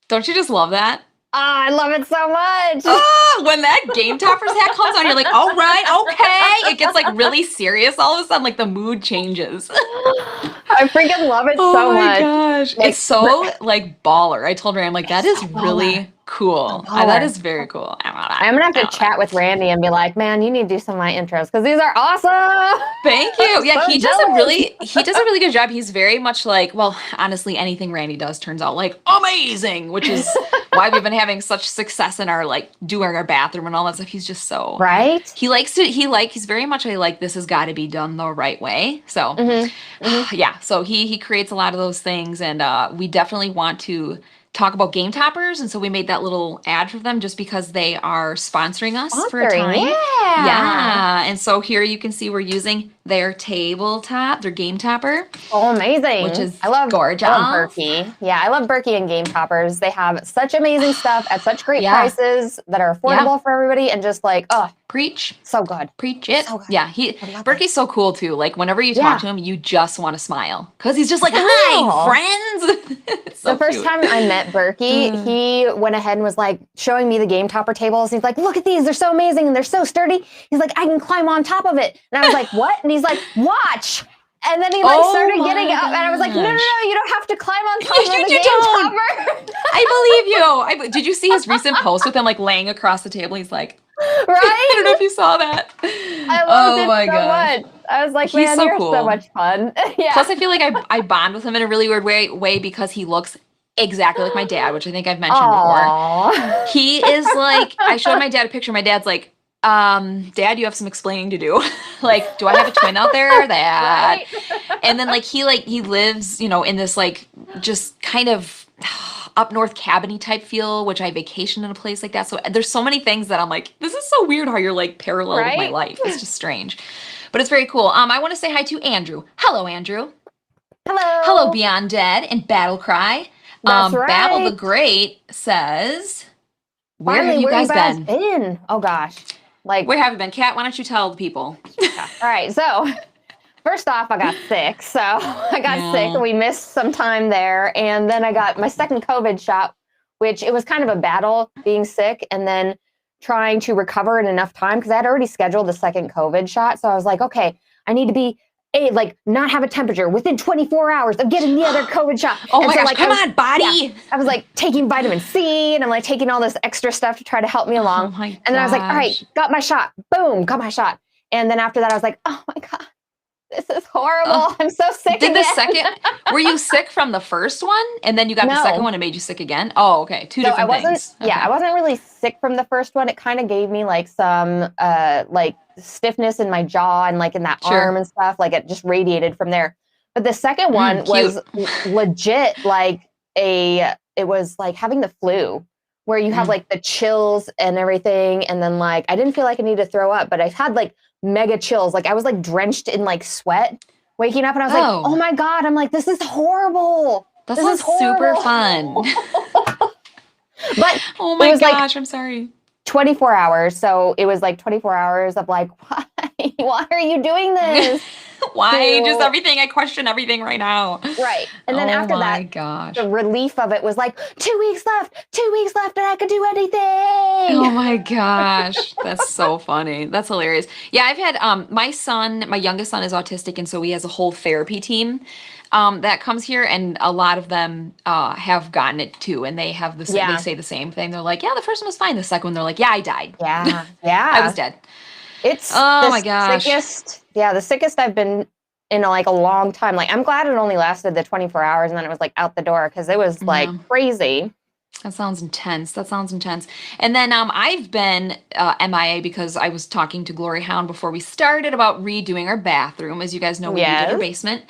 Don't you just love that? I love it so much. When that Game Toppers hat comes on, you're like, all right, okay. It gets like really serious all of a sudden, like the mood changes. I freaking love it so much. Oh my gosh. Like, it's so like baller. I told Ray, I'm like, that is really cool. That is very cool. I'm gonna have to chat with Randy and be like, man, you need to do some of my intros because these are awesome. Thank you. Yeah, So he does a really good job. He's very much like, well, honestly, anything Randy does turns out like amazing, which is why we've been having such success in our like doing our bathroom and all that stuff. He's just so right. He's very much like this has got to be done the right way. So yeah, so he creates a lot of those things, and we definitely want to talk about Game Toppers, and so we made that little ad for them just because they are sponsoring us for a time. Yeah. And so here you can see we're using their tabletop, their Game Topper. Oh, amazing. Which is gorgeous. I love Berkey. Yeah, I love Berkey and Game Toppers. They have such amazing stuff at such great prices that are affordable for everybody, and just like, preach. So good. Preach it. So good. Yeah, Berkey's so cool too. Like whenever you talk to him, you just want to smile because he's just like, hi, friends. So the first time I met Berkey, he went ahead and was like showing me the Game Topper tables. He's like, look at these. They're so amazing and they're so sturdy. He's like, I can climb on top of it. And I was like, what? And he's like, watch. And then he started getting up, and I was like, no, you don't have to climb on top of the Game Topper. I believe you. Did you see his recent post with him like laying across the table? He's like, right? I don't know if you saw that. I loved it so much. I was like, man, you're so much fun. Plus, I feel like I bond with him in a really weird way because he looks exactly like my dad, which I think I've mentioned before. He is like, I showed my dad a picture. My dad's like, Dad, you have some explaining to do. Like, do I have a twin out there? That. Right. And then like he lives, in this like just kind of up north cabiny type feel, which I vacation in a place like that. So there's so many things that I'm like, this is so weird how you're like parallel with my life. It's just strange. But it's very cool. I want to say hi to Andrew. Hello, Andrew. Hello. Hello, Beyond Dead and Battle Cry. That's right. Babel the Great says, where have you guys been? Oh gosh. Like, where have you been? Kat, why don't you tell the people? All right, so first off, I got sick. So I got sick and we missed some time there. And then I got my second COVID shot, which it was kind of a battle being sick and then trying to recover in enough time because I had already scheduled the second COVID shot. So I was like, okay, I need to be not have a temperature within 24 hours of getting the other COVID shot. Oh my gosh, come on, body. Yeah, I was like taking vitamin C and I'm like taking all this extra stuff to try to help me along. Oh my gosh. And then I was like, all right, got my shot. Boom, got my shot. And then after that, I was like, oh my God, this is horrible. I'm so sick again. Were you sick from the first one? And then you got the second one and made you sick again? Oh, okay. Two different things. Yeah, I wasn't really sick from the first one. It kind of gave me like some like stiffness in my jaw and like in that arm and stuff. Like it just radiated from there. But the second one was legit like it was like having the flu where you have like the chills and everything. And then like, I didn't feel like I needed to throw up, but I had like mega chills. Like I was like drenched in like sweat waking up and I was like, oh my God, I'm like, this is horrible. This is super fun. But oh my gosh, I'm sorry. 24 hours. So it was like 24 hours of like, why are you doing this? Why? Just everything. I question everything right now. Right. And then after that, the relief of it was like 2 weeks left and I could do anything. Oh my gosh. That's so funny. That's hilarious. Yeah, I've had, my youngest son is autistic. And so he has a whole therapy team that comes here. And a lot of them have gotten it too. And they have they say the same thing. They're like, yeah, the first one was fine. The second one, they're like, yeah, I died. Yeah. Yeah. I was dead. It's my gosh. The sickest I've been in like a long time. Like, I'm glad it only lasted the 24 hours and then it was like out the door because it was like crazy. That sounds intense. That sounds intense. And then I've been MIA because I was talking to Gloryhoundd before we started about redoing our bathroom. As you guys know, we redid our basement.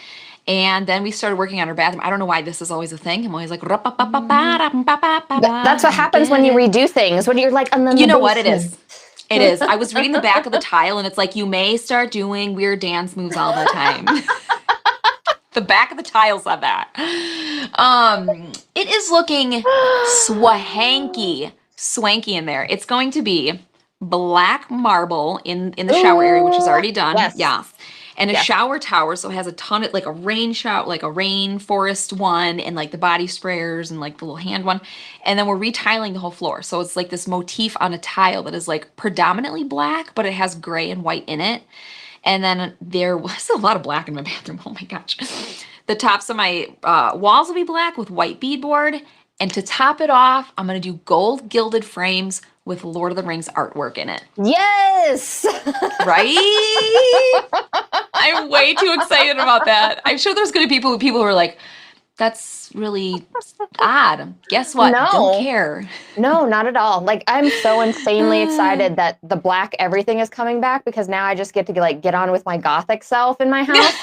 And then we started working on our bathroom. I don't know why this is always a thing. I'm always like, that's what happens when you redo things. When you're like, and then you know what it is. It is. I was reading the back of the tile, and it's like, you may start doing weird dance moves all the time. The back of the tile said that. It is looking swanky in there. It's going to be black marble in the shower area, which is already done. Yes. Yeah. And a shower tower, so it has a ton of, like a rainforest one, and like the body sprayers and like the little hand one. And then we're retiling the whole floor. So it's like this motif on a tile that is like predominantly black, but it has gray and white in it. And then there was a lot of black in my bathroom. Oh my gosh. The tops of my walls will be black with white beadboard. And to top it off, I'm going to do gold gilded frames with Lord of the Rings artwork in it. Yes! Right? I'm way too excited about that. I'm sure there's going to be people who are like, that's really odd. Guess what? No. Don't care. No, not at all. Like, I'm so insanely excited that the black everything is coming back because now I just get to like get on with my gothic self in my house.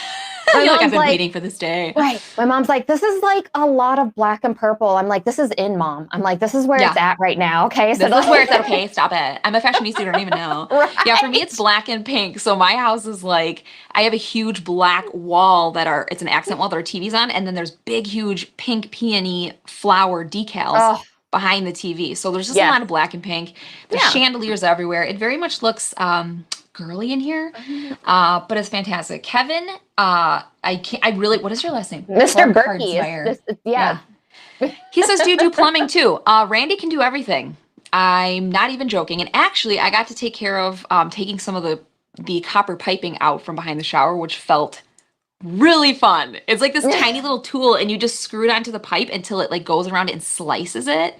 I feel like I've been waiting for this day. Right. My mom's like, this is like a lot of black and purple. I'm like, this is in, Mom. I'm like, this is where it's at right now. Okay. So this is where it's at. Okay, stop it. I'm a fashionista. You don't even know. Right. Yeah, for me, it's black and pink. So my house is like, I have a huge black wall it's an accent wall that our TV's on. And then there's big, huge pink peony flower decals behind the TV. So there's just a lot of black and pink. There's chandeliers everywhere. It very much looks girly in here, but it's fantastic. Kevin, what is your last name? Mr. Berkey. Yeah. He says, do you do plumbing too? Randy can do everything. I'm not even joking. And actually, I got to take care of taking some of the copper piping out from behind the shower, which felt really fun. It's like this tiny little tool, and you just screw it onto the pipe until it like goes around and slices it.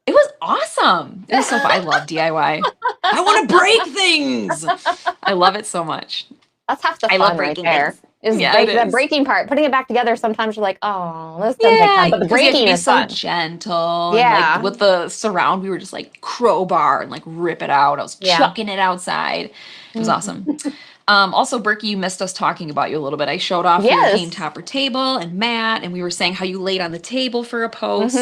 It was awesome. It was so fun. I love DIY. I want to break things. I love it so much. That's half the fun. I love breaking there. Is the breaking part. Putting it back together, sometimes you're like, oh, this doesn't take time. But the breaking is so gentle. Yeah. And, like, with the surround, we were just like crowbar and like rip it out. I was chucking it outside. It was awesome. Also, Berkey, you missed us talking about you a little bit. I showed off your game topper table and mat, and we were saying how you laid on the table for a post.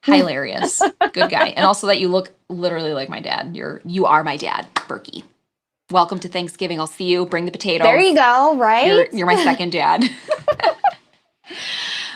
Hilarious. Good guy. And also that you look literally like my dad. You are my dad, Berkey. Welcome to Thanksgiving. I'll see you. Bring the potatoes. There you go, right? You're my second dad.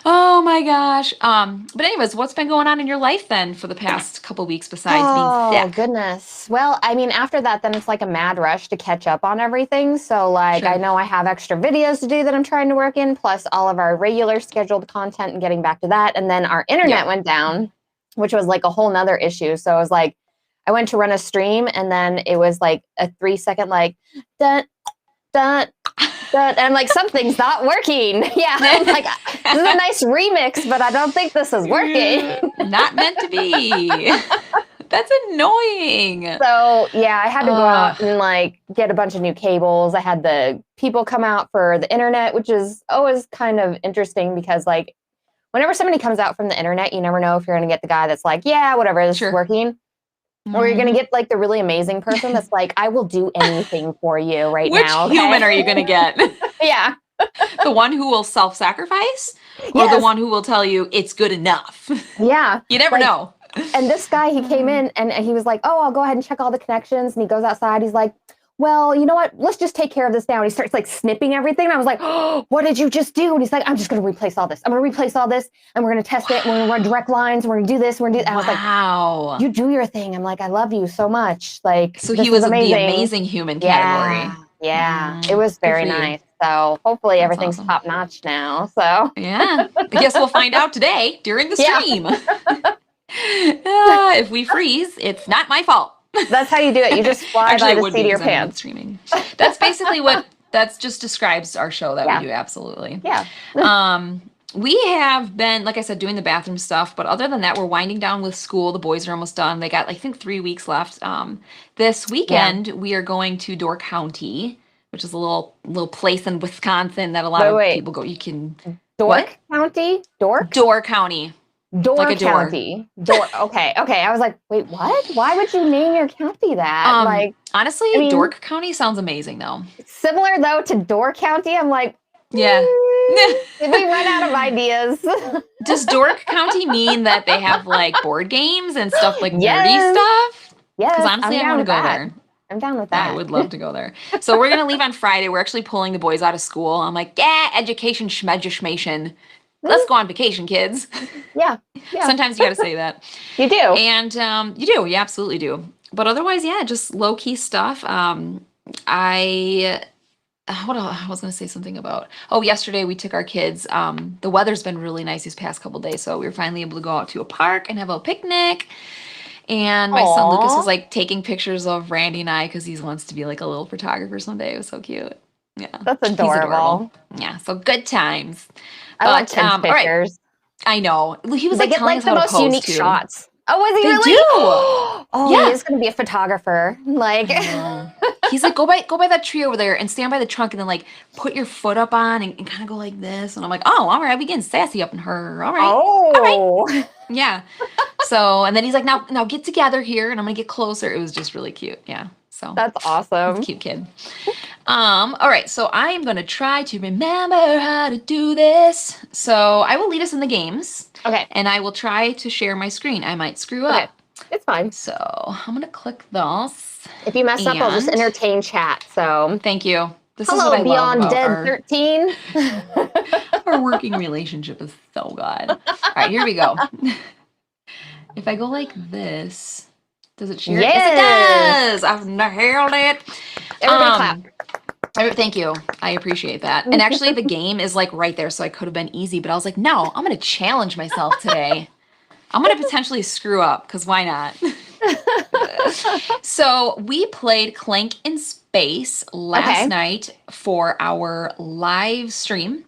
Oh my gosh. But anyways, what's been going on in your life then for the past couple weeks besides being sick? Oh goodness. Well, I mean, after that, then it's like a mad rush to catch up on everything. So like, I know I have extra videos to do that I'm trying to work in, plus all of our regular scheduled content and getting back to that. And then our internet went down, which was like a whole nother issue. So it was like, I went to run a stream and then it was like a 3-second like, dun, dun, and I'm like, something's not working. Yeah. I'm like, this is a nice remix, but I don't think this is working. Not meant to be. That's annoying. So yeah, I had to go out and like get a bunch of new cables. I had the people come out for the internet, which is always kind of interesting because like whenever somebody comes out from the internet, you never know if you're going to get the guy that's like, yeah, whatever, this is working. Or you're going to get like the really amazing person that's like, I will do anything for you right now. Which human are you going to get? Yeah. The one who will self-sacrifice or the one who will tell you it's good enough? Yeah. You never know. And this guy, he came in and he was like, oh, I'll go ahead and check all the connections. And he goes outside. He's like, well, you know what? Let's just take care of this now. And he starts like snipping everything. And I was like, oh, what did you just do? And he's like, I'm just going to replace all this. I'm going to replace all this. And we're going to test it. And we're going to run direct lines. And we're going to do this. We're going to do that. And I was like, wow, you do your thing. I'm like, I love you so much. Like, so he was amazing. The amazing human category. Yeah. It was very nice. So hopefully everything's top notch now. So yeah, I guess we'll find out today during the stream. If we freeze, it's not my fault. That's how you do it. You just fly by the seat of your pants. Streaming. That's basically that just describes our show that we do. Absolutely. Yeah. We have been, like I said, doing the bathroom stuff, but other than that, we're winding down with school. The boys are almost done. They got, I think, 3 weeks left. This weekend, we are going to Door County which is a little place in Wisconsin that a lot of people go. You can Dork County? Door County. Door County. Door. Okay. I was like, wait, what? Why would you name your county that? Honestly, I mean, Dork County sounds amazing though. Similar though to Door County. I'm like, yeah. Did we run out of ideas? Does Dork County mean that they have like board games and stuff like nerdy stuff? Yes. Because honestly, I want to go there. I'm down with that. I would love to go there. So we're gonna leave on Friday. We're actually pulling the boys out of school. I'm like, yeah, education, schmedjushmation. Let's go on vacation, kids. Yeah. Sometimes you got to say that. You do. And you do. You absolutely do. But otherwise, yeah, just low-key stuff. I was going to say something about, yesterday we took our kids. The weather's been really nice these past couple days, so we were finally able to go out to a park and have a picnic. And my son Lucas was like taking pictures of Randy and I because he wants to be like a little photographer someday. It was so cute. Yeah. That's adorable. Yeah, so good times. I love kids' pictures. Right. I know. He was they get telling like the most unique shots. Oh, was he they really? Do. Yeah. He is going to be a photographer. Like, he's like, go by that tree over there and stand by the trunk and then like put your foot up on and kind of go like this. And I'm like, oh, all right, we getting sassy up in her. All right. All right. Yeah. So, and then he's like, now get together here and I'm going to get closer. It was just really cute. Yeah. So that's awesome. Cute kid. All right, so I am going to try to remember how to do this. So I will lead us in the games. Okay. And I will try to share my screen. I might screw up. It's fine. So I'm going to click this. If you mess up, I'll just entertain chat. So thank you. This Hello, is what I Beyond love Dead 13. Our working relationship is so good. All right, here we go. If I go like this, does it share? Yes, it does. I've nailed it. Everybody clap. Thank you. I appreciate that. And actually, the game is like right there, so I could have been easy, but I was like, no, I'm going to challenge myself today. I'm going to potentially screw up, because why not? So we played Clank in Space last night for our live stream.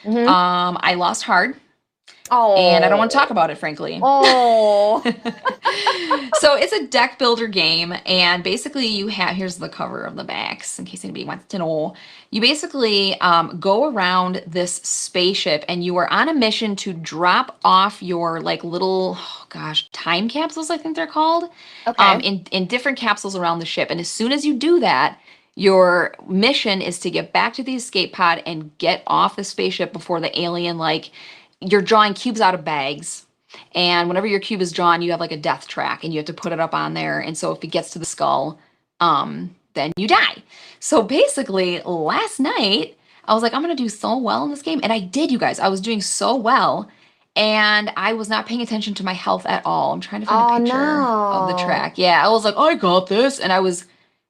I lost hard. And I don't want to talk about it, frankly. So it's a deck builder game, and basically you have, here's the cover of the backs, in case anybody wants to know. You basically go around this spaceship, and you are on a mission to drop off your like little, time capsules, I think they're called, in different capsules around the ship. And as soon as you do that, your mission is to get back to the escape pod and get off the spaceship before the alien, you're drawing cubes out of bags, and whenever your cube is drawn, you have like a death track, and you have to put it up on there. And so if it gets to the skull, then you die. So basically, last night, I was like, I'm going to do so well in this game. And I did, you guys. I was doing so well, and I was not paying attention to my health at all. I'm trying to find a picture of the track. Yeah, I was like, I got this. And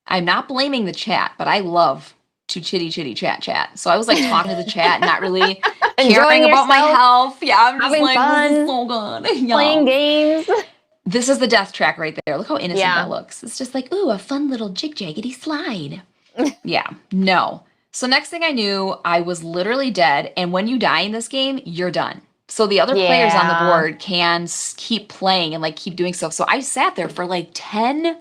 I'm not blaming the chat, but I love to chitty chat. So I was like talking to the chat, not really caring about my health. Yeah, I'm just like, this is so good. Playing games. This is the death track right there. Look how innocent that looks. It's just like, ooh, a fun little jig-jaggedy slide. Yeah, no. So next thing I knew, I was literally dead. And when you die in this game, you're done. So the other players on the board can keep playing and keep doing stuff. So I sat there for 10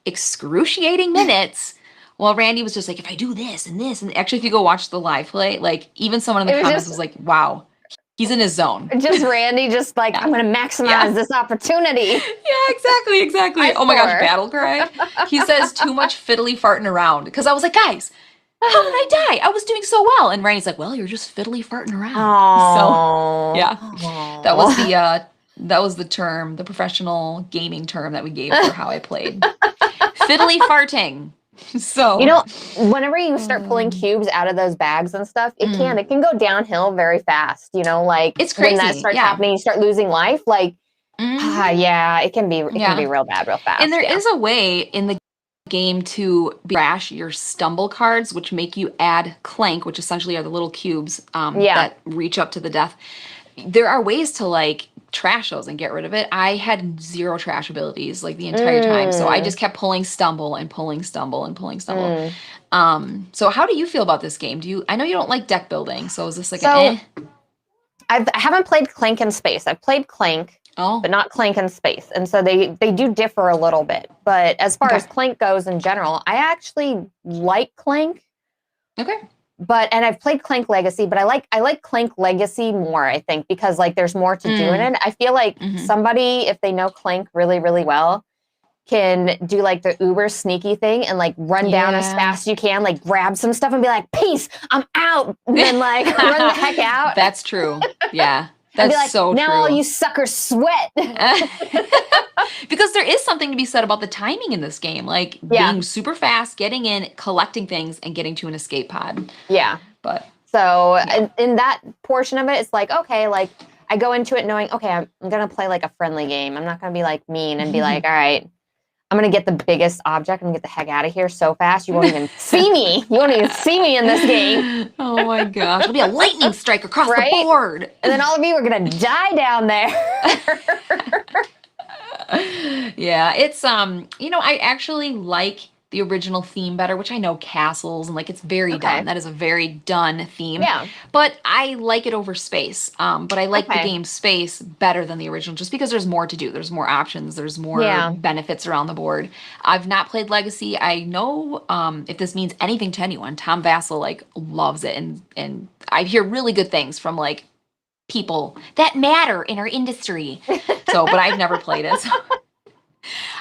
excruciating minutes. Well, Randy was just like, if I do this and this, and actually, if you go watch the live play, even someone in the comments was like, wow, he's in his zone. Just Randy, I'm going to maximize this opportunity. Yeah, exactly. Oh my gosh, battle cry. He says too much fiddly farting around. Because I was like, guys, how did I die? I was doing so well. And Randy's like, well, you're just fiddly farting around. Aww. So, yeah, that was the term, the professional gaming term that we gave for how I played. Fiddly farting. So whenever you start pulling cubes out of those bags and stuff, it can go downhill very fast. It's crazy. When that starts happening, you start losing life. It can be real bad, real fast. And there is a way in the game to trash your stumble cards, which make you add clank, which essentially are the little cubes that reach up to the death. There are ways to trash those and get rid of it. I had zero trash abilities the entire time, so I just kept pulling stumble and pulling stumble and pulling stumble. So how do you feel about this game? I know you don't like deck building, so is this I haven't played Clank in Space. I've played Clank, but not Clank in Space, and so they do differ a little bit. But as far as Clank goes in general, I actually like Clank. Okay. And I've played Clank Legacy, but I like Clank Legacy more, I think, because like there's more to do in it. I feel like somebody, if they know Clank really, really well, can do like the uber sneaky thing and like run down as fast as you can, like grab some stuff and be like, peace, I'm out. And then like run the heck out. That's true. Yeah. That's like, so now true. All you suckers sweat. Because there is something to be said about the timing in this game. Like being super fast, getting in, collecting things, and getting to an escape pod. Yeah. But so in that portion of it, it's like, okay, like I go into it knowing, okay, I'm going to play like a friendly game. I'm not going to be like mean and be like, all right, I'm going to get the biggest object. I'm going to get the heck out of here so fast. You won't even see me. You won't even see me in this game. Oh my gosh. It'll be a lightning strike across the board. And then all of you are going to die down there. Yeah, it's I actually like the original theme better, which I know castles and like it's very done. That is a very done theme. Yeah. But I like it over space. But I like the game Space better than the original just because there's more to do. There's more options. There's more benefits around the board. I've not played Legacy. I know if this means anything to anyone, Tom Vassell like loves it and I hear really good things from like people that matter in our industry. So, but I've never played it. So.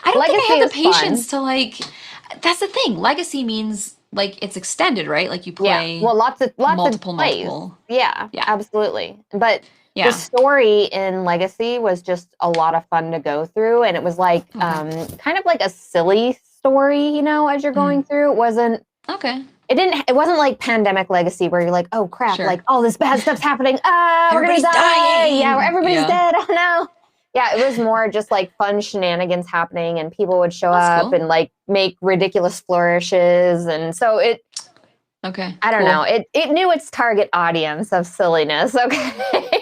I don't think I have the patience to like. That's the thing. Legacy means like it's extended, right? Like you play. Yeah. Well, lots of multiple. Yeah, absolutely. But the story in Legacy was just a lot of fun to go through, and it was like kind of like a silly story, you know, as you're going through. It wasn't It wasn't like Pandemic Legacy where you're like, oh crap, like all this bad stuff's happening. We're gonna die. Dying. Yeah, everybody's dead. Oh no. Yeah, it was more just like fun shenanigans happening and people would show up and like make ridiculous flourishes. And so I don't know. It knew its target audience of silliness. Okay.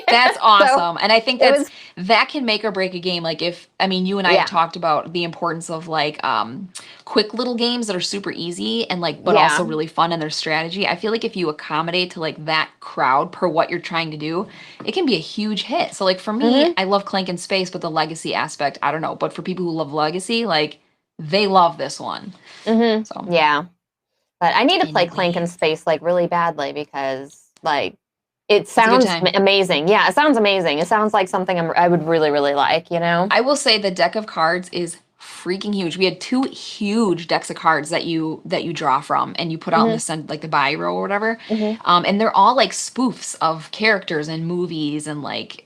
That's awesome. And I think that can make or break a game. Like you and I have talked about the importance of like quick little games that are super easy and like, but also really fun in their strategy. I feel like if you accommodate to like that crowd per what you're trying to do, it can be a huge hit. So like for me, I love Clank and Space, but the Legacy aspect, I don't know. But for people who love Legacy, like they love this one. So yeah. But I need to play Clank and Space like really badly because like it sounds amazing. Yeah, it sounds amazing. It sounds like something I would really, really like, you know? I will say the deck of cards is freaking huge. We had 2 huge decks of cards that you draw from and you put out in the like the buy row or whatever. And they're all like spoofs of characters and movies and like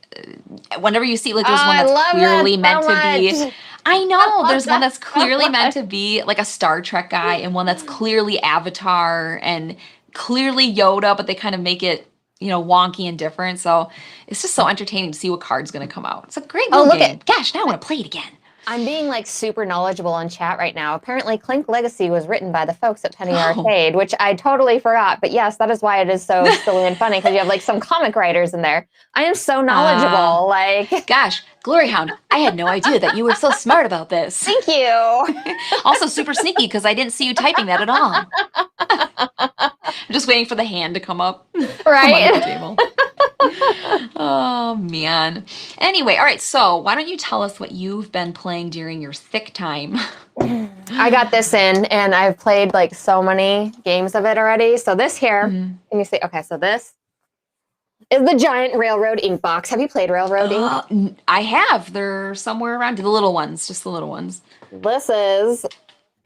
whenever you see like there's one that's clearly meant to be. I know there's one that's clearly meant to be like a Star Trek guy and one that's clearly Avatar and clearly Yoda, but they kind of make it, you know, wonky and different. So it's just so entertaining to see what card's going to come out. It's a great little game. Gosh, now I want to play it again. I'm being like super knowledgeable on chat right now. Apparently Clank Legacy was written by the folks at Penny Arcade, which I totally forgot. But yes, that is why it is so silly and funny because you have like some comic writers in there. I am so knowledgeable. Gosh, Gloryhound, I had no idea that you were so smart about this. Thank you. Also super sneaky because I didn't see you typing that at all. I'm just waiting for the hand to come up. Right. On the table. Oh, man. Anyway, all right. So why don't you tell us what you've been playing during your thick time? I got this in, and I've played like so many games of it already. So this here, can you see? Okay, so this is the giant Railroad Ink box. Have you played Railroad Ink? I have. They're somewhere around. The little ones, just the little ones. This is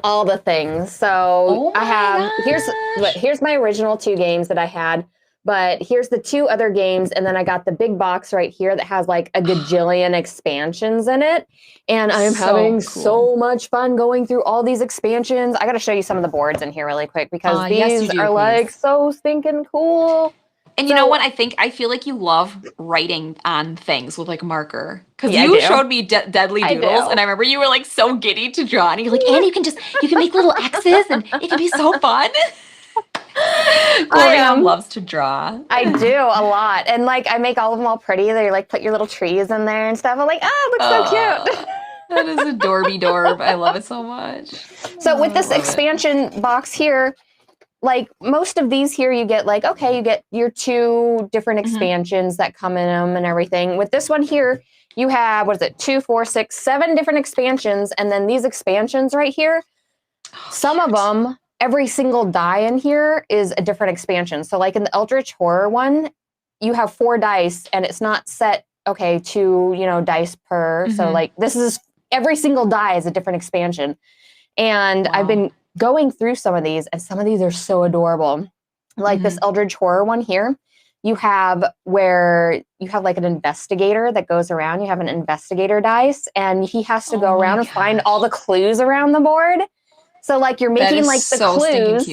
all the things. So I have, here's my original 2 games that I had. But here's the 2 other games, and then I got the big box right here that has like a gajillion expansions in it. And I'm having so much fun going through all these expansions. I got to show you some of the boards in here really quick because these are like so stinking cool. And you know what? I feel like you love writing on things with like a marker. Because you showed me Deadly Doodles, and I remember you were like so giddy to draw. And you're like, and you can make little X's, and it can be so fun. Gloryhound loves to draw. I do a lot. And like I make all of them all pretty. They like put your little trees in there and stuff. I'm like, it looks so cute. That is a dorby dorb. I love it so much. So with this expansion box here, like most of these here, you get like, you get your 2 different expansions that come in them and everything. With this one here, you have, 2, 4, 6, 7 different expansions. And then these expansions right here, some of them every single die in here is a different expansion. So like in the Eldritch Horror one, you have 4 dice and it's not set, okay, 2, dice per. So like this is every single die is a different expansion. And I've been going through some of these and some of these are so adorable. Like this Eldritch Horror one here, you have where you have like an investigator that goes around. You have an investigator dice and he has to go around and find all the clues around the board. So like you're making like the clues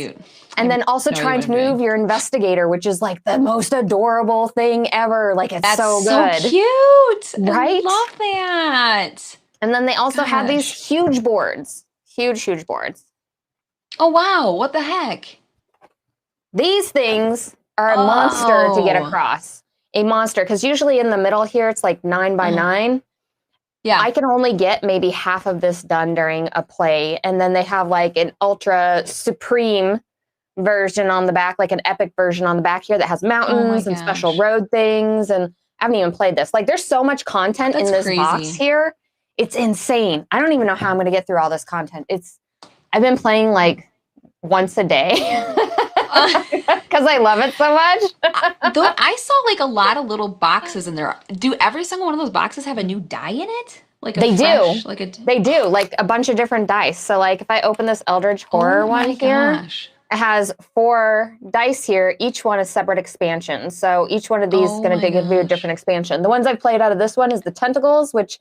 and then also trying to move your investigator, which is like the most adorable thing ever. Like it's so good. So cute. Right? I love that. And then they also have these huge boards. Huge boards. Oh, wow. What the heck? These things are a monster to get across. A monster. Because usually in the middle here, it's like 9 by 9. Yeah. I can only get maybe half of this done during a play. And then they have like an ultra supreme version on the back, like an epic version on the back here that has mountains and special road things. And I haven't even played this. Like there's so much content in this box here. It's insane. I don't even know how I'm going to get through all this content. I've been playing like once a day because I love it so much. I saw like a lot of little boxes in there. Do every single one of those boxes have a new die in it? Like they do. They do, like a bunch of different dice. So like if I open this Eldritch Horror one here, it has 4 dice here. Each one is separate expansions. So each one of these is going to give you a different expansion. The ones I've played out of this one is the tentacles, which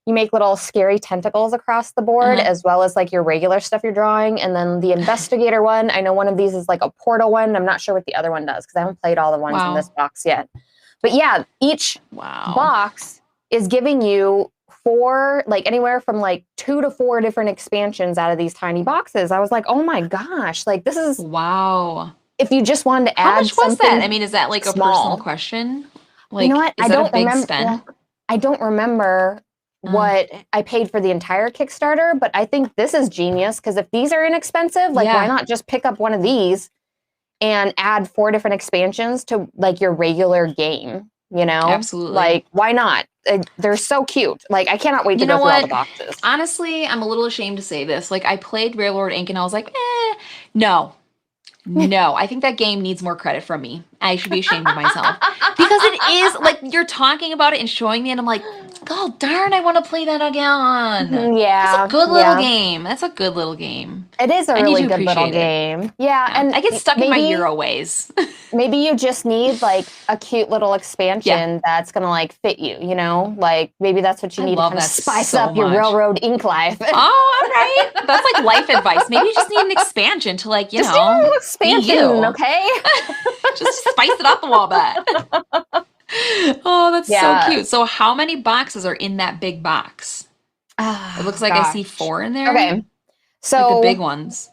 you make little scary tentacles across the board, as well as like your regular stuff you're drawing. And then the investigator one, I know one of these is like a portal one. I'm not sure what the other one does because I haven't played all the ones in this box yet. But yeah, each box is giving you 4, like anywhere from like 2 to 4 different expansions out of these tiny boxes. I was like, oh my gosh, like this is if you just wanted to add how much was that? I mean, is that like a personal question? Like, you know what? Is that a big spend? I don't remember what I paid for the entire Kickstarter, but I think this is genius because if these are inexpensive, like why not just pick up one of these and add 4 different expansions to like your regular game, Absolutely. Like why not? They're so cute. Like I cannot wait to go through all the boxes. Honestly, I'm a little ashamed to say this. Like I played Railroad Inc. and I was like, no, I think that game needs more credit from me. I should be ashamed of myself. Because it is, like, you're talking about it and showing me, and I'm like, oh, darn, I want to play that again. Yeah. That's a good little game. That's a good little game. It is a really good little game. Yeah. And I get stuck in my Euro ways. Maybe you just need, like, a cute little expansion that's going to, like, fit you, Like, maybe that's what you need to kind of spice up your Railroad Ink life. Oh, all right. That's like life advice. Maybe you just need an expansion to, like, just need a little expansion, okay? Just spice it up a little bit. Oh, that's so cute. So how many boxes are in that big box? It looks like I see 4 in there. Okay. So like the big ones.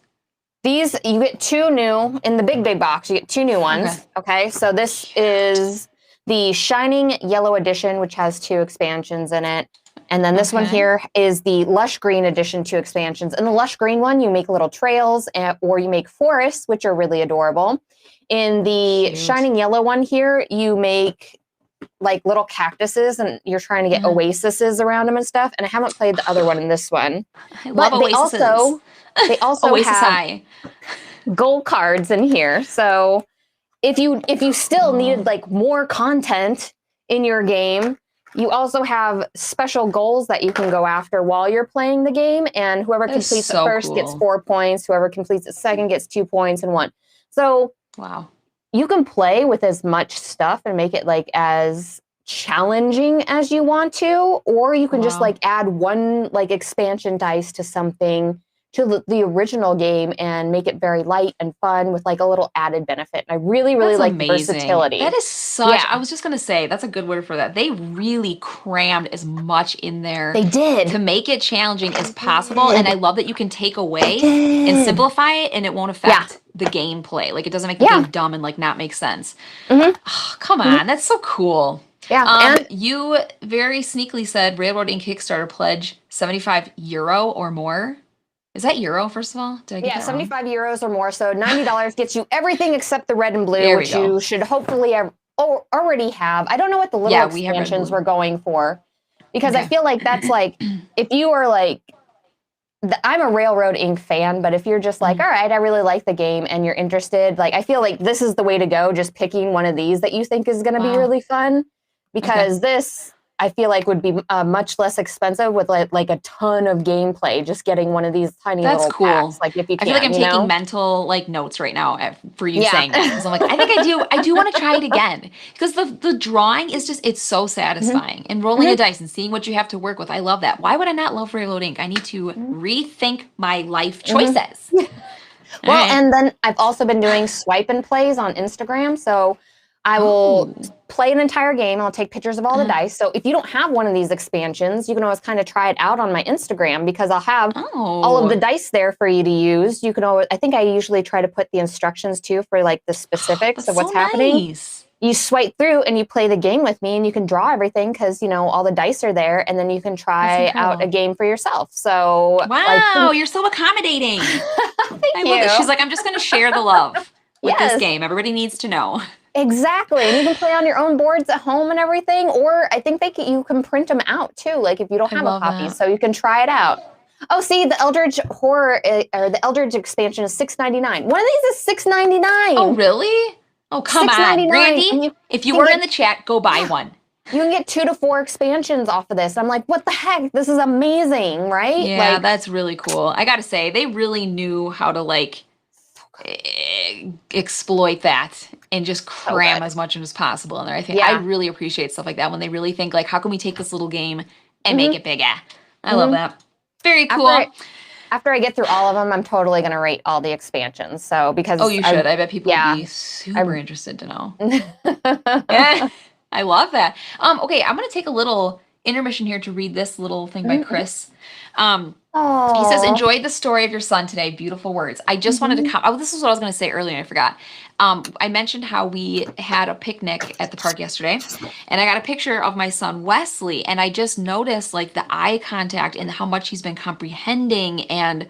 These, you get 2 new in the big box. You get 2 new ones. Okay. So this is the Shining Yellow Edition, which has 2 expansions in it. And then this one here is the Lush Green Edition, 2 expansions. In the Lush Green one, you make little trails or you make forests, which are really adorable. In the Shining Yellow one here, you make like little cactuses and you're trying to get oases around them and stuff. And I haven't played the other one in this one. I love oases. They also have gold cards in here. So if you still needed like more content in your game, you also have special goals that you can go after while you're playing the game. And whoever completes it first gets 4 points. Whoever completes it second gets 2 points and 1. So you can play with as much stuff and make it like as challenging as you want to, or you can just like add 1 like expansion dice to something to the original game and make it very light and fun with like a little added benefit. And I really like the versatility. That is such, I was just going to say, that's a good word for that. They really crammed as much in there. They did. To make it challenging as possible. And I love that you can take away and simplify it and it won't affect the gameplay. Like it doesn't make the game dumb and like not make sense. Oh, come on. That's so cool. Yeah. And you very sneakily said Railroad Inc. Kickstarter pledge €75 or more. Is that euro, first of all? Did I get that 75 euros or more. So $90 gets you everything except the red and blue, which you should hopefully already have. I don't know what the little expansions we're going for. Because I feel like that's like, if you are like I'm a Railroad Inc. fan, but if you're just like, all right, I really like the game and you're interested, like, I feel like this is the way to go, just picking one of these that you think is going to be really fun, because this, I feel like, would be much less expensive with like a ton of gameplay, just getting one of these tiny little packs. Like, if you can, I feel like I'm taking mental like notes right now for you saying that, because I'm like, I think I do want to try it again, because the drawing is just, it's so satisfying, and rolling a dice and seeing what you have to work with. I love that. Why would I not love Railroad Inc? I need to rethink my life choices. Well, and then I've also been doing swipe and plays on Instagram. So I will play an entire game. I'll take pictures of all the dice. So if you don't have one of these expansions, you can always kind of try it out on my Instagram, because I'll have all of the dice there for you to use. You can always, I think I usually try to put the instructions too for like the specifics of what's happening. You swipe through and you play the game with me, and you can draw everything because, you know, all the dice are there, and then you can try out a game for yourself. So wow, you're so accommodating. I love it. She's like, I'm just going to share the love with this game. Everybody needs to know. Exactly. And you can play on your own boards at home and everything. Or I think you can print them out too, like if you don't have a copy. So you can try it out. Oh, see, the Eldritch Horror or the Eldritch expansion is $6.99. One of these is $6.99. Oh, really? Oh, come on, Brandy. If you were in the chat, go buy one. You can get 2 to 4 expansions off of this. I'm like, what the heck? This is amazing, right? Yeah, that's really cool. I got to say, they really knew how to like exploit that and just cram as much as possible in there. I think I really appreciate stuff like that when they really think like, how can we take this little game and make it bigger? I love that. Very cool. After I get through all of them, I'm totally going to rate all the expansions. So because you should. I bet people would be super interested to know. I love that. Okay, I'm going to take a little intermission here to read this little thing by Chris. He says, enjoyed the story of your son today. Beautiful words. I just wanted to this is what I was going to say earlier and I forgot. I mentioned how we had a picnic at the park yesterday, and I got a picture of my son Wesley, and I just noticed like the eye contact and how much he's been comprehending and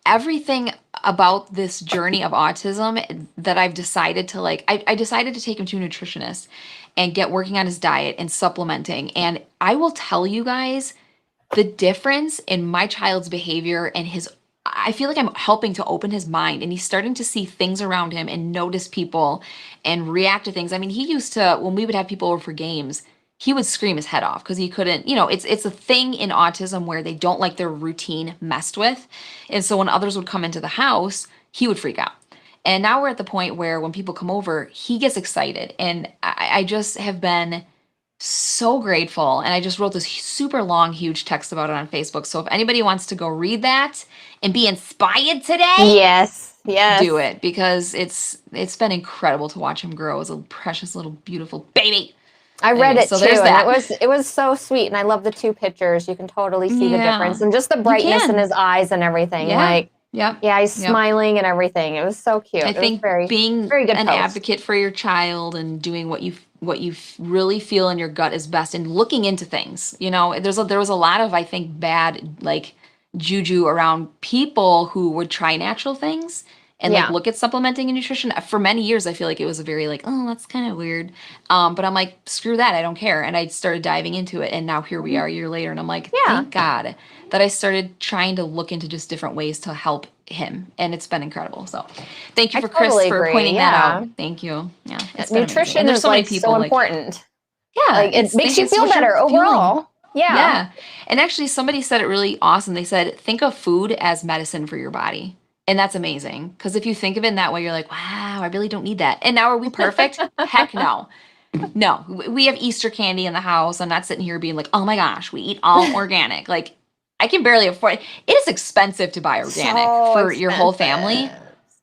everything about this journey of autism that I've decided to like, I decided to take him to a nutritionist and get working on his diet and supplementing. And I will tell you guys the difference in my child's behavior and I feel like I'm helping to open his mind, and he's starting to see things around him and notice people and react to things. I mean, he used to, when we would have people over for games, he would scream his head off because he couldn't, it's a thing in autism where they don't like their routine messed with. And so when others would come into the house, he would freak out. And now we're at the point where when people come over, he gets excited. And I just have been so grateful. And I just wrote this super long, huge text about it on Facebook. So if anybody wants to go read that and be inspired today, yes, do it, because it's been incredible to watch him grow as a precious little beautiful baby. I read it too, and it was so sweet, and I love the 2 pictures. You can totally see the difference, and just the brightness in his eyes and everything. He's smiling and everything. It was so cute. I think being very good an advocate for your child and doing what you really feel in your gut is best, and looking into things. There was a lot of, I think, bad like juju around people who would try natural things and like look at supplementing and nutrition. For many years, I feel like it was a very like, oh, that's kind of weird. But I'm like, screw that, I don't care. And I started diving into it, and now here we are a year later, and I'm like, thank God that I started trying to look into just different ways to help him, and it's been incredible. So thank you for Chris for pointing that out. Thank you. Yeah, nutrition is so many people so important. Like it makes you feel better overall. Yeah. And actually somebody said it really awesome. They said, think of food as medicine for your body. And that's amazing, because if you think of it in that way, you're like, wow, I really don't need that. And now are we perfect? Heck no. No, we have Easter candy in the house. I'm not sitting here being like, oh my gosh, we eat all organic. Like, I can barely afford it. It is expensive to buy organic for your whole family.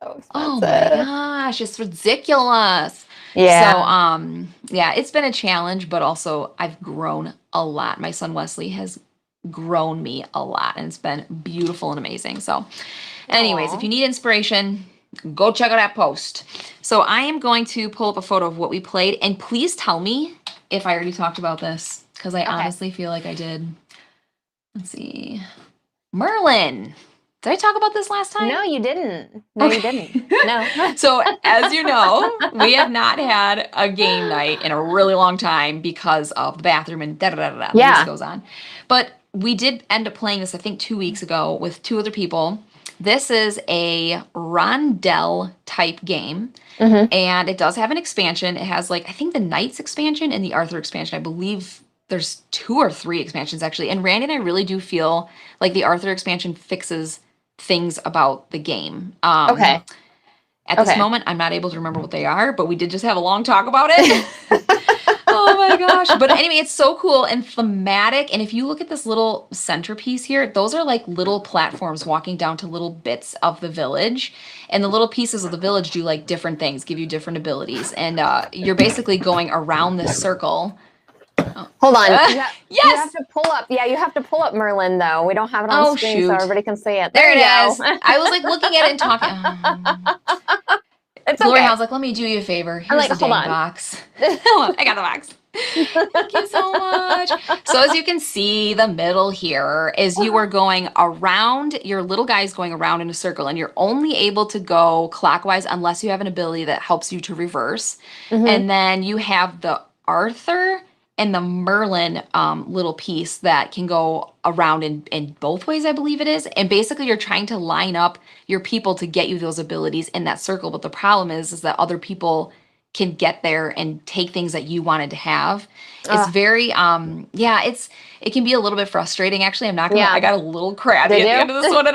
So expensive. Oh my gosh, it's ridiculous. Yeah. So, it's been a challenge, but also I've grown a lot. My son Wesley has grown me a lot, and it's been beautiful and amazing. So anyways, if you need inspiration, go check out that post. So I am going to pull up a photo of what we played, and please tell me if I already talked about this, because I honestly feel like I did. Let's see. Merlin. Did I talk about this last time? No, you didn't. You didn't. No. So as you know, we have not had a game night in a really long time because of the bathroom and the list goes on. But we did end up playing this, I think, 2 weeks ago with 2 other people. This is a rondel type game, and it does have an expansion. It has like, I think the Knights expansion and the Arthur expansion. I believe there's 2 or 3 expansions actually. And Randy and I really do feel like the Arthur expansion fixes things about the game. Okay. At this moment, I'm not able to remember what they are, but we did just have a long talk about it. Oh my gosh. But anyway, it's so cool and thematic. And if you look at this little centerpiece here, those are like little platforms walking down to little bits of the village. And the little pieces of the village do like different things, give you different abilities. And you're basically going around this circle. Hold on. Yes. You have to pull up. Yeah, you have to pull up Merlin, though. We don't have it on screen, so everybody can see it. There it is. I was like looking at it and talking. It's Gloryhound's like, let me do you a favor. Here's the dang box. Hold on, I got the box. Thank you so much. So as you can see, the middle here is you are going around, your little guy is going around in a circle, and you're only able to go clockwise unless you have an ability that helps you to reverse. And then you have the Arthur and the Merlin little piece that can go around in both ways, I believe it is. And basically you're trying to line up your people to get you those abilities in that circle. But the problem is that other people can get there and take things that you wanted to have. It's very, it can be a little bit frustrating. Actually, I'm not gonna, I got a little crabby at the end of this one.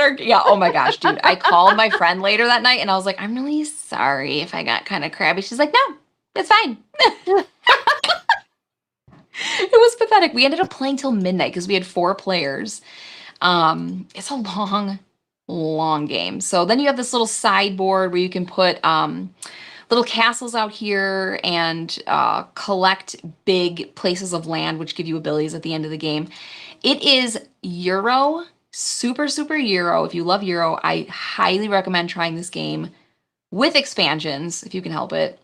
Oh my gosh, dude. I called my friend later that night and I was like, I'm really sorry if I got kind of crabby. She's like, no, it's fine. It was pathetic. We ended up playing till midnight because we had 4 players. It's a long game. So then you have this little sideboard where you can put little castles out here and collect big places of land, which give you abilities at the end of the game. It is Euro, super Euro. If you love Euro, I highly recommend trying this game with expansions, if you can help it.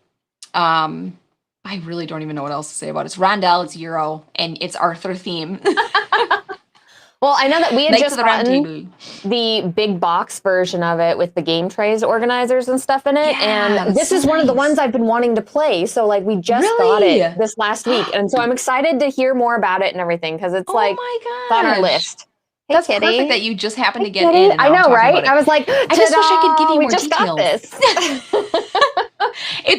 I really don't even know what else to say about it. It's Rondel, it's Euro, and it's Arthur theme. Well, I know that we had just gotten the big box version of it with the game trays organizers and stuff in it. Yeah, and this is one of the ones I've been wanting to play. So like we just got it this last week. And so I'm excited to hear more about it and everything because it's like on our list. Hey, that's Kitty. Perfect that you just happened to get in. And I know, right? I was like, I just wish I could give you more details. Got this.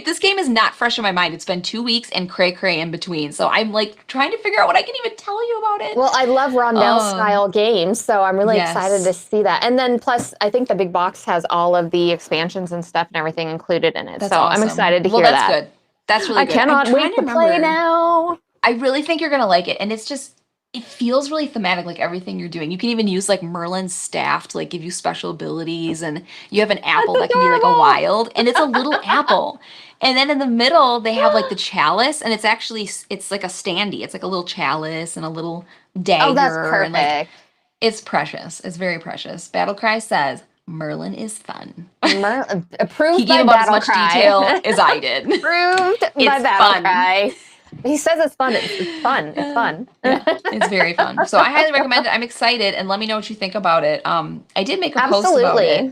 This game is not fresh in my mind. It's been 2 weeks and cray in between. So I'm like trying to figure out what I can even tell you about it. Well, I love Rondel style games, so I'm really excited to see that. And then plus, I think the big box has all of the expansions and stuff and everything included in it. That's awesome. I'm excited to hear that. Well, that's good. That's really good. I cannot wait to play now. I really think you're going to like it. And it's just, it feels really thematic, like everything you're doing. You can even use like Merlin's staff to like give you special abilities, and you have an apple that can be like a wild, and it's a little apple. And then in the middle, they have like the chalice, and it's actually, it's like a standee. It's like a little chalice and a little dagger. Oh, that's perfect. And like, it's precious. It's very precious. Battlecry says, Merlin is fun. Approved he gave by about as much detail as I did. Approved by Battlecry. He says it's fun. It's fun. It's fun. Yeah, it's very fun. So I highly recommend it. I'm excited, and let me know what you think about it. I did make a post about it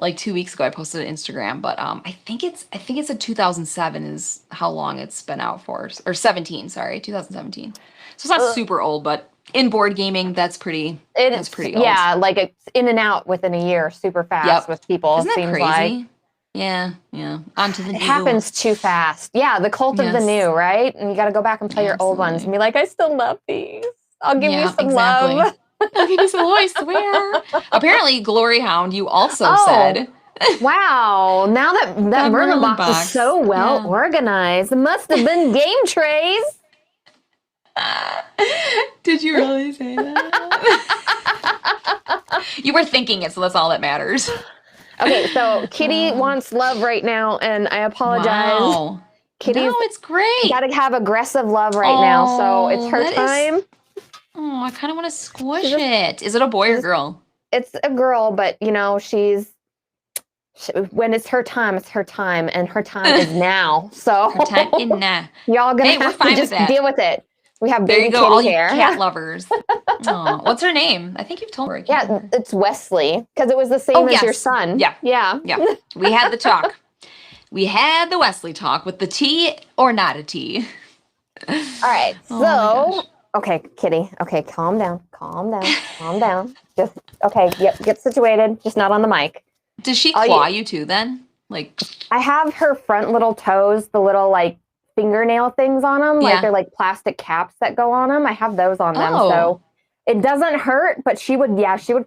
like 2 weeks ago. I posted on Instagram, but I think it's a 2007 is how long it's been out for, or 2017. So it's not super old, but in board gaming, that's pretty old. Yeah, like it's in and out within a year, super fast with people. Isn't that seems crazy? Like. Yeah. On to the new. It happens too fast. Yeah, the cult of the new, right? And you got to go back and play your old ones and be like, I still love these. I'll give you some love. I'll give you some love, I swear. Apparently, Gloryhound, you also said. Wow. Now that Merlin box is so well organized, it must have been game trays. Did you really say that? You were thinking it, so that's all that matters. Okay, so Kitty wants love right now, and I apologize. Wow. Kitty's it's great. Got to have aggressive love right now, so it's her time. I kind of want to squish it. Is it a boy or girl? It's a girl, but you know when it's her time, and her time is now. So her time is now. Y'all gonna have to just deal with it. We have baby Kitty all here. You cat lovers. What's her name? I think you've told her. Yeah, it's Wesley, because it was the same as your son. Yeah. We had the talk. We had the Wesley talk with the T or not a T. All right, so Okay, kitty. Okay, calm down. Calm down. Calm down. Just okay. Yep. Get situated. Just not on the mic. Does she claw you too then? Like, I have her front little toes, the little like fingernail things on them. Like they're like plastic caps that go on them. I have those on them. So it doesn't hurt, but she would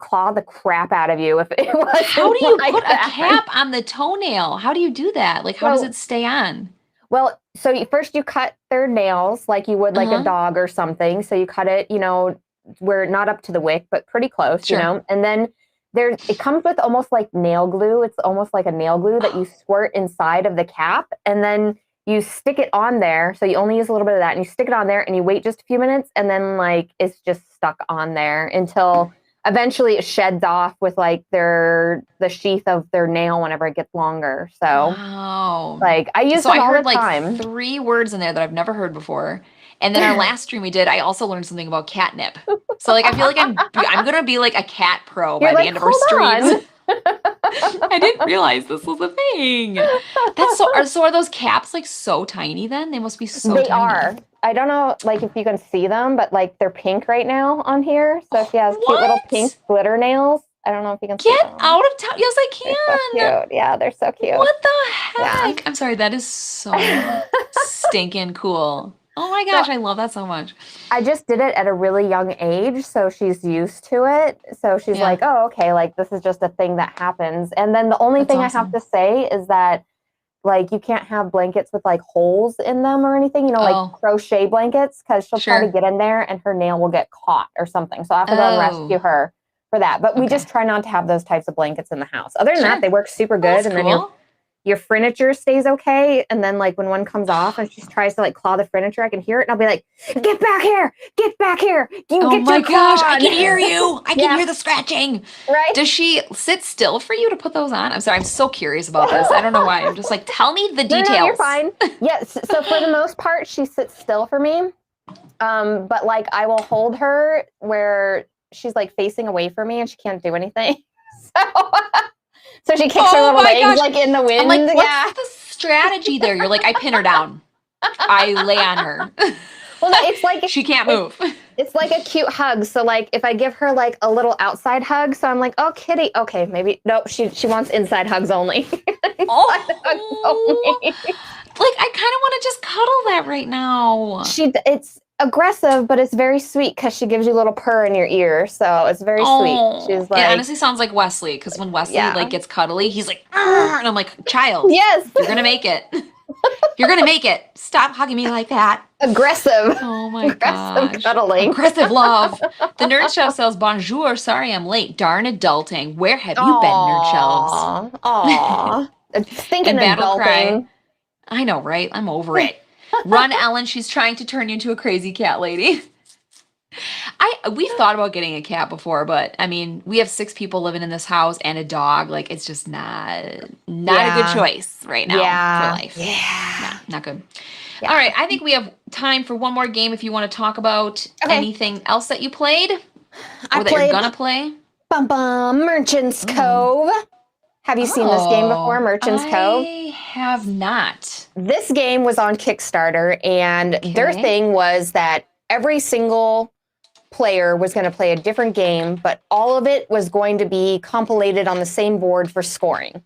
claw the crap out of you if it was. How do you put a cap on the toenail? How do you do that? Like, how does it stay on? Well, so first you cut their nails like you would like a dog or something. So you cut it, you know, where not up to the wick, but pretty close, you know, and then it comes with almost like nail glue. It's almost like a nail glue that you squirt inside of the cap, and then you stick it on there. So you only use a little bit of that, and you stick it on there and you wait just a few minutes, and then like it's just stuck on there until eventually it sheds off with like the sheath of their nail whenever it gets longer. So like I use it all the time. So I heard like 3 words in there that I've never heard before. And then our last stream we did, I also learned something about catnip. So like I feel like I'm gonna be like a cat pro by the end of our streams. I didn't realize this was a thing. That's so are those caps like so tiny then? They must be so tiny. They are. I don't know like if you can see them, but like they're pink right now on here. So she has cute little pink glitter nails. I don't know if you can see them. Get out of town. Yes, I can. They're so cute. Yeah, they're so cute. What the heck? Yeah. I'm sorry, that is so stinking cool. Oh my gosh, I love that so much. I just did it at a really young age, so she's used to it. So she's like, oh, okay, like this is just a thing that happens. And then the only thing I have to say is that like you can't have blankets with like holes in them or anything, you know, like crochet blankets, because she'll try to get in there and her nail will get caught or something. So I have to go and rescue her for that. But we just try not to have those types of blankets in the house. Other than that, they work super good. And then your furniture stays okay. And then like when one comes off and she tries to like claw the furniture, I can hear it. And I'll be like, get back here, get back here. Oh my gosh, I can hear you. I can hear the scratching. Right. Does she sit still for you to put those on? I'm sorry, I'm so curious about this. I don't know why. I'm just like, tell me the details. No, you're fine. Yes. So for the most part, she sits still for me. But like I will hold her where she's like facing away from me and she can't do anything. So she kicks her little legs like in the wind. I'm like, what's the strategy there? You're like, I pin her down. I lay on her. Well, no, it's like she can't move. It's like a cute hug. So like if I give her like a little outside hug, so I'm like, oh kitty, okay, maybe nope, she wants inside hugs only. Hugs only. Like I kind of want to just cuddle that right now. It's aggressive, but it's very sweet because she gives you a little purr in your ear, so it's very sweet. She's like, it honestly sounds like Wesley, because when Wesley like gets cuddly, he's like, and I'm like, child, yes, you're gonna make it. You're gonna make it. Stop hugging me like that. Aggressive. Oh my gosh. Cuddling. Aggressive love. The Nerd Shelf says, bonjour, sorry I'm late. Darn adulting. Where have you been, Nerd Shelves? Aww. Thinking Battle adulting. Cry. I know, right? I'm over it. Run, Ellen. She's trying to turn you into a crazy cat lady. We've thought about getting a cat before, but I mean, we have 6 people living in this house and a dog. Like, it's just not a good choice right now for life. Yeah. No, not good. Yeah. All right. I think we have time for one more game if you want to talk about anything else that you played or that you're going to play. Merchant's Cove. Have you seen this game before, Merchant's Cove? I have not. This game was on Kickstarter, and their thing was that every single player was going to play a different game, but all of it was going to be compilated on the same board for scoring.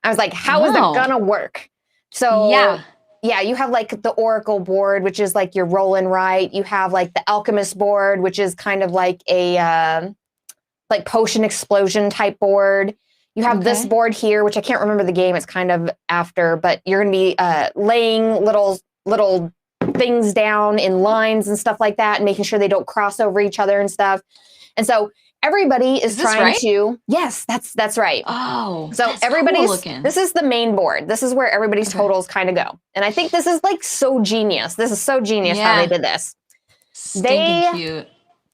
I was like, how is that going to work? So yeah, you have like the Oracle board, which is like your roll and write. You have like the Alchemist board, which is kind of like a like potion explosion type board. You have this board here, which I can't remember the game. It's kind of after, but you're going to be laying little things down in lines and stuff like that and making sure they don't cross over each other and stuff. And so everybody is trying to, yes, that's right. Oh, so everybody's, cool, this is the main board. This is where everybody's totals kind of go. And I think this is like so genius. This is so genius how they did this. Stinking cute.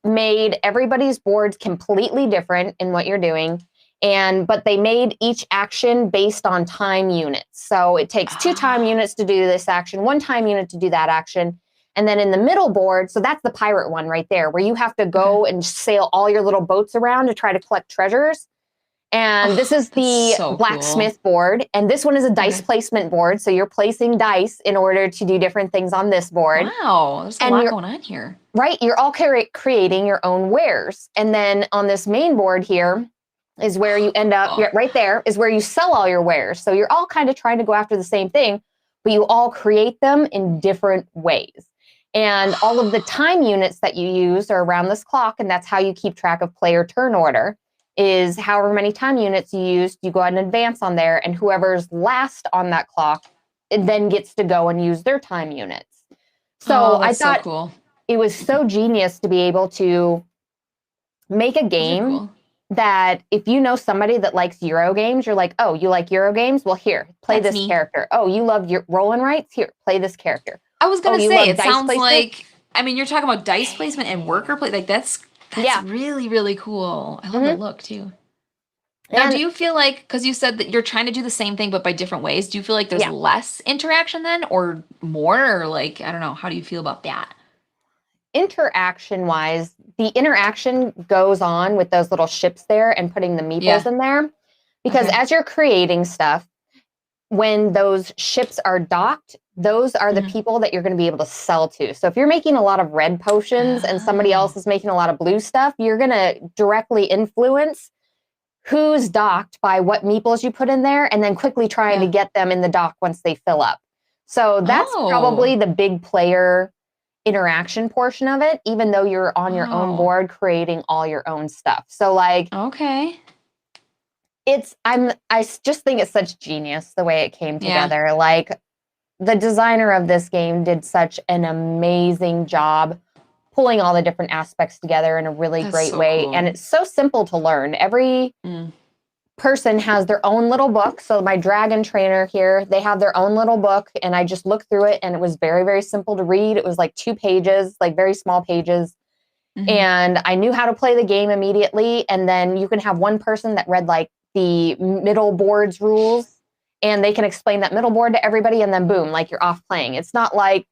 Made everybody's boards completely different in what you're doing. But they made each action based on time units. So it takes 2 time units to do this action, 1 time unit to do that action. And then in the middle board, so that's the pirate one right there, where you have to go and sail all your little boats around to try to collect treasures. And this is the so blacksmith board. And this one is a dice placement board. So you're placing dice in order to do different things on this board. Wow, there's a lot going on here. Right. You're all creating your own wares. And then on this main board here is where you end up, right there is where you sell all your wares. So you're all kind of trying to go after the same thing, but you all create them in different ways. And all of the time units that you use are around this clock. And that's how you keep track of player turn order. Is however many time units you used, you go ahead and advance on there, and whoever's last on that clock, it then gets to go and use their time units. So I thought it was so genius to be able to make a game that if you know somebody that likes Euro games, you're like, oh, you like Euro games? Well, here, play this character. Oh, you love your roll and writes? Here, play this character. I was going to say, it sounds like, I mean, you're talking about dice placement and worker play. Like, that's really, really cool. I love the look, too. Now, do you feel like, because you said that you're trying to do the same thing, but by different ways, do you feel like there's less interaction then, or more, or like, I don't know, how do you feel about that? Interaction-wise, the interaction goes on with those little ships there and putting the meeples in there. Because as you're creating stuff, when those ships are docked, those are the people that you're going to be able to sell to. So if you're making a lot of red potions and somebody else is making a lot of blue stuff, you're going to directly influence who's docked by what meeples you put in there, and then quickly trying to get them in the dock once they fill up. So that's probably the big player interaction portion of it, even though you're on your own board creating all your own stuff. So like, I just think it's such genius the way it came together. Like, the designer of this game did such an amazing job pulling all the different aspects together in a really great way. Cool. And it's so simple to learn. Every person has their own little book. So my dragon trainer here, they have their own little book, and I just looked through it, and it was very, very simple to read. It was like 2 pages, like very small pages. And I knew how to play the game immediately. And then you can have one person that read like the middle board's rules, and they can explain that middle board to everybody, and then boom, like you're off playing. It's not like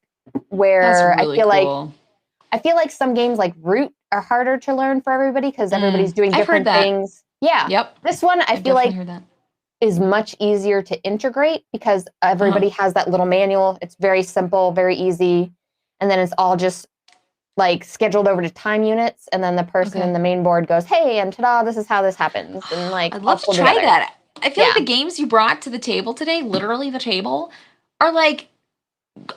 where I feel like some games like Root are harder to learn for everybody because everybody's doing different things. Yeah. Yep. This one I feel like is much easier to integrate because everybody has that little manual. It's very simple, very easy. And then it's all just like scheduled over to time units. And then the person in the main board goes, hey, and ta-da, this is how this happens. And like, I'd love to try that. I feel like the games you brought to the table today, literally the table, are like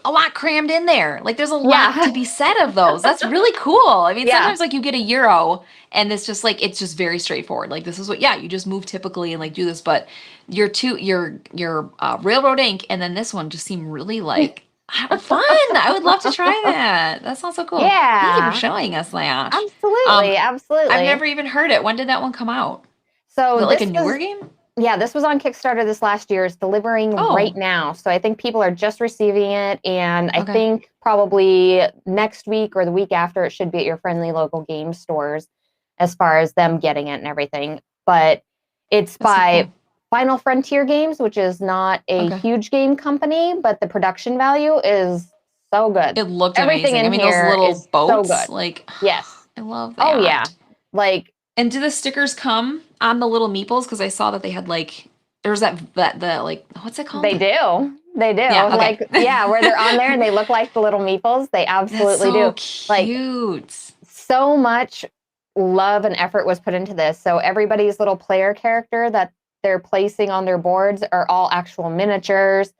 a lot crammed in there. Like there's a lot to be said of those. That's really cool. I mean, sometimes like you get a Euro and it's just like, it's just very straightforward. Like this is what, you just move typically and like do this, but your Railroad Ink and then this one just seem really like fun. I would love to try that. That sounds so cool. Yeah. Thank you for showing us that. Absolutely. Absolutely. I've never even heard it. When did that one come out? So is it like a newer game? Yeah, this was on Kickstarter this last year. It's delivering right now. So I think people are just receiving it. And I think probably next week or the week after, it should be at your friendly local game stores as far as them getting it and everything. But it's by Final Frontier Games, which is not a huge game company, but the production value is so good. It looked everything amazing. I mean, those little boats, so good. Like, yes. I love that. Oh, yeah. Like, and do the stickers come on the little meeples? Because I saw that they had like, there's the like, what's it called? They do. Yeah, like, where they're on there and they look like the little meeples. They absolutely do. Cute. Like, so much love and effort was put into this. So everybody's little player character that they're placing on their boards are all actual miniatures.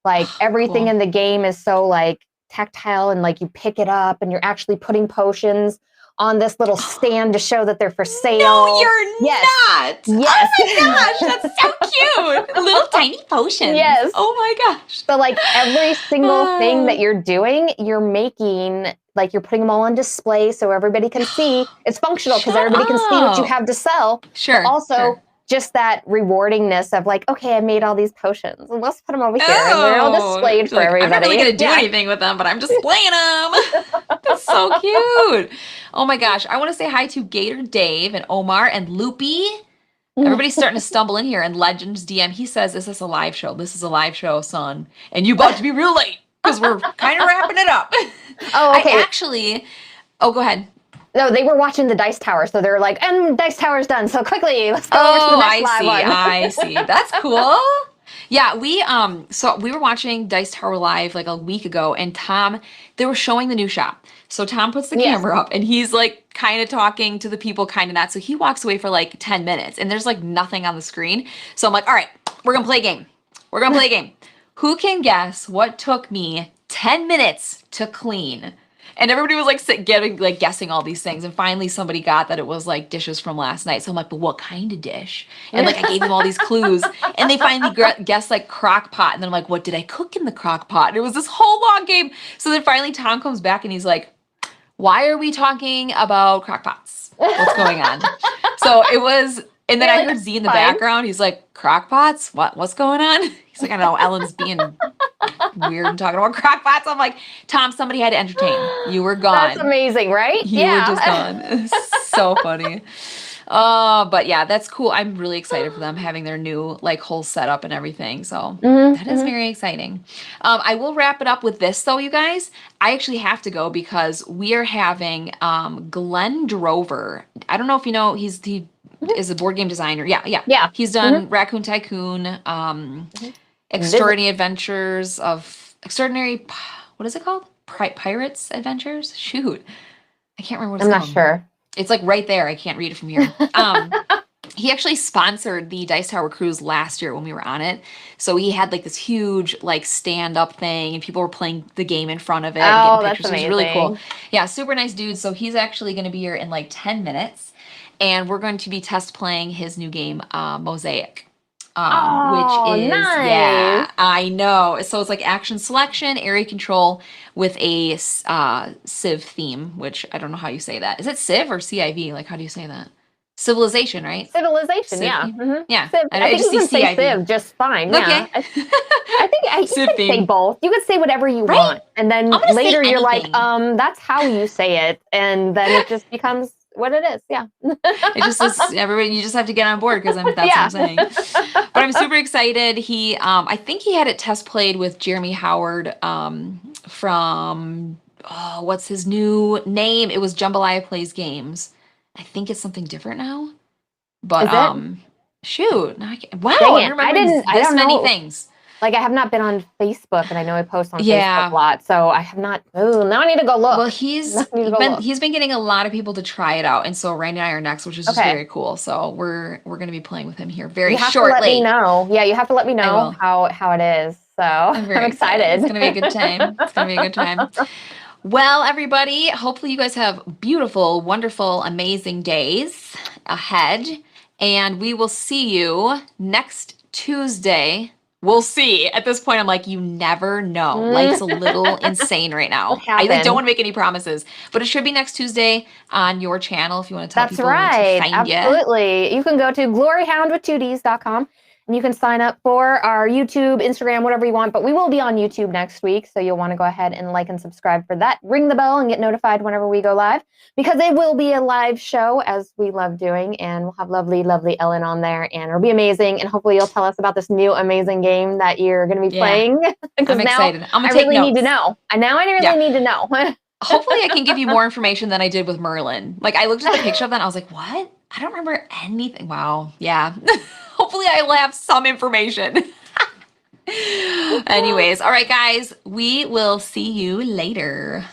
Like everything in the game is so like tactile and like you pick it up and you're actually putting potions on this little stand to show that they're for sale. No, you're not. Yes. Oh my gosh, that's so cute. Little tiny potions. Yes. Oh my gosh. So like every single thing that you're doing, you're making, like you're putting them all on display so everybody can see. It's functional because everybody can see what you have to sell. Sure. But also just that rewardingness of like, okay, I made all these potions and let's put them over here and they're all displayed for everybody. I'm not really going to do anything with them, but I'm displaying them. That's so cute. Oh my gosh. I want to say hi to Gator Dave and Omar and Loopy. Everybody's starting to stumble in here. And Legends DM, he says, is this a live show? This is a live show, son. And you about to be real late because we're kind of wrapping it up. Oh, okay. Go ahead. No, they were watching the Dice Tower, so they're like, and Dice Tower's done, so quickly, let's go over to the next live one. I see. That's cool. Yeah, so we were watching Dice Tower live like a week ago, and they were showing the new shop. So Tom puts the camera up and he's like kind of talking to the people, kind of not. So he walks away for like 10 minutes and there's like nothing on the screen. So I'm like, all right, we're gonna play a game. We're gonna play a game. Who can guess what took me 10 minutes to clean? And everybody was like guessing all these things. And finally somebody got that it was like dishes from last night. So I'm like, but what kind of dish? And like I gave them all these clues. And they finally guessed like crock pot. And then I'm like, what did I cook in the crock pot? And it was this whole long game. So then finally Tom comes back and he's like, why are we talking about crock pots? What's going on? So it was, and then I heard Z in the background. He's like, crock pots? What's going on? He's like, I don't know, Ellen's being weird and talking about crock pots. I'm like, Tom, somebody had to entertain. You were gone. That's amazing, right? You were just gone. So funny. But yeah, that's cool. I'm really excited for them having their new like whole setup and everything. So that is very exciting. I will wrap it up with this though, you guys. I actually have to go because we are having Glenn Drover. I don't know if you know, he is a board game designer. Yeah. He's done Raccoon Tycoon, Extraordinary Adventures of Extraordinary, what is it called? Pirates Adventures? Shoot. I can't remember what it's called. I'm not sure. It's like right there. I can't read it from here. He actually sponsored the Dice Tower cruise last year when we were on it. So he had like this huge like stand-up thing and people were playing the game in front of it and getting pictures. It was really cool. Yeah, super nice dude. So he's actually going to be here in like 10 minutes. And we're going to be test playing his new game, Mosaic. Which is, nice. Yeah, I know. So it's like action selection, area control with a Civ theme, which I don't know how you say that. Is it Civ or CIV? Like, how do you say that? Civilization, right? Civilization, Civ yeah. Yeah. Civ, I think you can say Civ just fine. Okay. Yeah. I think you could say both. You could say whatever you want. And then later you're like, that's how you say it. And then it just becomes what it is. Yeah. It just is everybody, you just have to get on board because that's what I'm saying. But I'm super excited. I think he had it test played with Jeremy Howard from what's his new name? It was Jambalaya Plays Games. I think it's something different now. But shoot. I didn't this many things. Like, I have not been on Facebook, and I know I post on Facebook a lot, so I have not. Oh, now I need to go look. Well, he's been getting a lot of people to try it out, and so Randy and I are next, which is just very cool. So we're going to be playing with him here very shortly. You have to let me know. Yeah, you have to let me know how it is. So I'm excited. It's going to be a good time. It's going to be a good time. Well, everybody, hopefully you guys have beautiful, wonderful, amazing days ahead, and we will see you next Tuesday. We'll see. At this point, I'm like, you never know. Life's a little insane right now. I don't want to make any promises, but it should be next Tuesday on your channel if you want to tell people where to find you. Absolutely. You can go to gloryhound.com and you can sign up for our YouTube, Instagram, whatever you want. But we will be on YouTube next week, so you'll want to go ahead and like and subscribe for that. Ring the bell and get notified whenever we go live, because it will be a live show, as we love doing, and we'll have lovely, lovely Ellen on there, and it'll be amazing. And hopefully you'll tell us about this new amazing game that you're going to be playing. I'm excited. I'm going to take notes. Need to know. Now I really need to know. Hopefully I can give you more information than I did with Merlin. Like, I looked at the picture of that and I was like, what? I don't remember anything. Wow. Yeah. Hopefully I will have some information. Anyways, all right, guys, we will see you later.